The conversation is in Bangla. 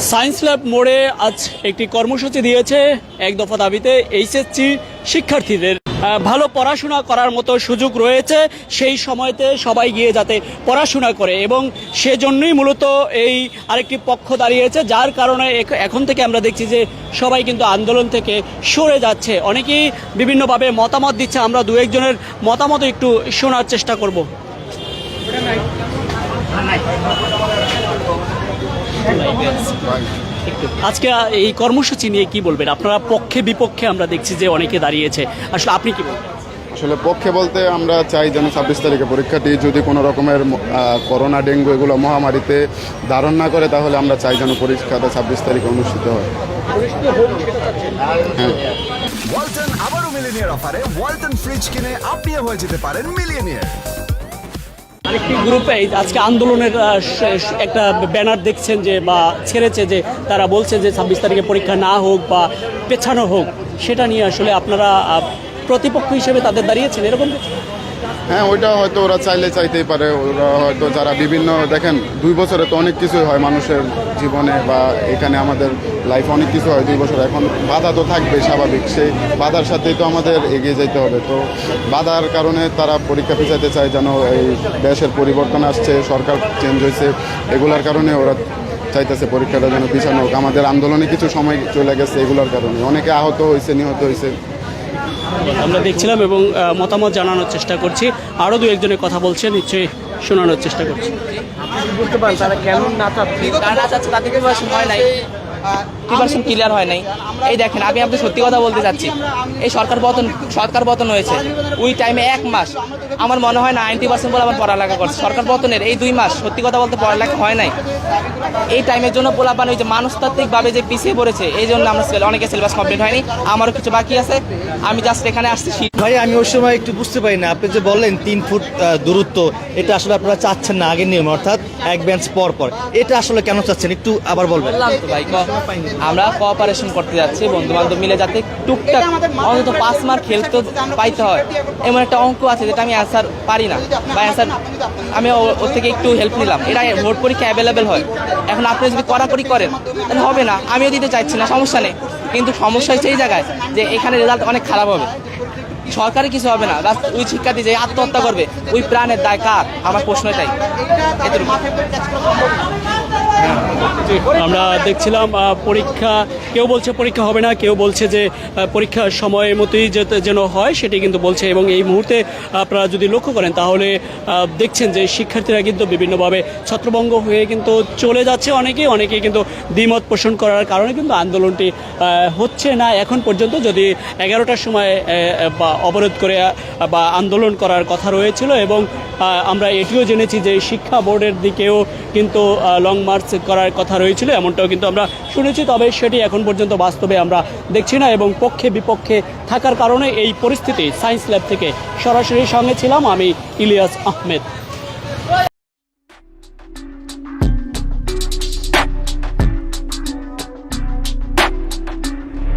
সায়েন্স ল্যাব মোড়ে আজ একটি কর্মসূচি দিয়েছে এক দফা দাবিতে এইচএসসি শিক্ষার্থীদের ভালো পড়াশোনা করার মতো সুযোগ রয়েছে সেই সময়তে সবাই গিয়ে যাতে পড়াশোনা করে এবং সেজন্যই মূলত এই আরেকটি পক্ষ দাঁড়িয়েছে যার কারণে এখন থেকে আমরা দেখছি যে সবাই কিন্তু আন্দোলন থেকে সরে যাচ্ছে অনেকেই বিভিন্নভাবে মতামত দিচ্ছে আমরা দু একজনের মতামত একটু শোনার চেষ্টা করব। আজকে এই কর্মসূচি নিয়ে কি বলবেন আপনারা পক্ষে বিপক্ষে আমরা দেখছি যে অনেকে দাঁড়িয়েছে আসলে আপনি কি বলবেন? আসলে পক্ষে বলতে আমরা চাই যেন 26 তারিখে পরীক্ষাটি যদি কোনো রকমের করোনা ডেঙ্গু এগুলো মহামারীতে ধারণ না করে তাহলে আমরা চাই যেন পরীক্ষাটা 26 তারিখে অনুষ্ঠিত হয়। হ্যাঁ, ওয়ালটন আবারও মিলিয়নিয়ার অফারে ওয়ালটন ফ্রিজ কিনে আপনিও হয়ে যেতে পারেন মিলিয়নিয়ার। আরেকটি গ্রুপে আজকে আন্দোলনের একটা ব্যানার দেখছেন যে বা ছেড়েছে যে তারা বলছে যে 26 তারিখে পরীক্ষা না হোক বা পেছানো হোক সেটা নিয়ে আসলে আপনারা প্রতিপক্ষ হিসেবে তাদের দাঁড়িয়েছেন এরকম? হ্যাঁ, ওইটা হয়তো ওরা চাইতেই পারে। ওরা হয়তো যারা বিভিন্ন দেখেন 2 বছরে তো অনেক কিছুই হয় মানুষের জীবনে বা এখানে আমাদের লাইফ অনেক কিছু হয় 2 বছর। এখন বাধা তো থাকবে স্বাভাবিক, সেই বাধার সাথেই তো আমাদের এগিয়ে যেতে হবে। তো বাধার কারণে তারা পরীক্ষা পিছাইতে চায় যেন এই দেশের পরিবর্তন আসছে, সরকার চেঞ্জ হয়েছে, এগুলার কারণে ওরা চাইতেছে পরীক্ষাটা যেন পিছানো হোক। আমাদের আন্দোলনে কিছু সময় চলে গেছে এগুলোর কারণে, অনেকে আহত হয়েছে, নিহত হয়েছে। আমরা দেখছিলাম এবং মতামত জানানোর চেষ্টা করছি। আরও দু একজনের কথা বলছে, নিশ্চয়ই শোনানোর চেষ্টা করছি। বুঝতে পারেন তারা কেন না চাচ্ছে, তাদের প্রিপারেশন হয় নাই, প্রিপারেশন ক্লিয়ার হয় নাই। এই দেখেন আমি আপনি সত্যি কথা বলতে চাচ্ছি, এই সরকার পতন হয়েছে ওই টাইমে 1 মাস আমার মনে হয় না 90% বলে আমার পড়ালেখা করছে। সরকার পতনের এই 2 মাস সত্যি কথা বলতে পড়ালেখা হয় নাই। এই টাইমের জন্য পোলাপান ওই যে মানসতাত্ত্বিকভাবে যে পিছিয়ে পড়েছে, এই জন্য আমরা অনেকে সিলেবাস কমপ্লিট হয়নি, আমারও কিছু বাকি আছে। আমি জাস্ট এখানে আসছি। ভাই আমি ওই সময় একটু বুঝতে পারি না, আপনি যে বললেন 3 ফুট দূরত্ব, এটা আসলে আপনারা চাচ্ছেন না আগের নিয়ম, অর্থাৎ এক বেঞ্চ পর এটা আসলে কেন চাচ্ছেন একটু আবার বলবেন? ভাই আমরা কোঅপারেশন করতে যাচ্ছি বন্ধু বান্ধব মিলে, যাতে টুকটাক অন্তত 5 মার্ক হেল্প তো পাইতে হয়। এমন একটা অঙ্ক আছে যেটা আমি অ্যান্সার পারি না বা অ্যান্সার আমি ওর থেকে একটু হেল্প নিলাম, এটা ভোট পরীক্ষা অ্যাভেলেবেল হয়। এখন আপনি যদি কড়াকড়ি করেন তাহলে হবে না, আমিও দিতে চাইছি না, সমস্যা নেই। কিন্তু সমস্যা হচ্ছে এই জায়গায় যে এখানে রেজাল্ট অনেক খারাপ হবে, সরকারি কিছু হবে না, বাস ওই শিক্ষার্থী যে আত্মহত্যা করবে ওই প্রাণের দায় কার? আমার প্রশ্ন এটাই। আমরা দেখছিলাম পরীক্ষা, কেউ বলছে পরীক্ষা হবে না, কেউ বলছে যে পরীক্ষা সময়ের মতোই যেন হয় সেটি কিন্তু বলছে। এবং এই মুহূর্তে আপনারা যদি লক্ষ্য করেন তাহলে দেখছেন যে শিক্ষার্থীরা কিন্তু বিভিন্নভাবে ছত্রভঙ্গ হয়ে কিন্তু চলে যাচ্ছে, অনেকেই কিন্তু দ্বিমত পোষণ করার কারণে কিন্তু আন্দোলনটি হচ্ছে না এখন পর্যন্ত। যদি 11টার সময় অবরোধ করে বা আন্দোলন করার কথা রয়েছিল এবং আমরা এটিও জেনেছি যে শিক্ষা বোর্ডের দিকেও কিন্তু লং মার্চ করার কথা রয়েছিল, এমনটাও কিন্তু আমরা শুনেছি। তবে সেটি এখন পর্যন্ত বাস্তবে আমরা দেখছি না এবং পক্ষে বিপক্ষে থাকার কারণে এই পরিস্থিতি। সায়েন্স ল্যাব থেকে সরাসরি সঙ্গে ছিলাম আমি ইলিয়াস আহমেদ।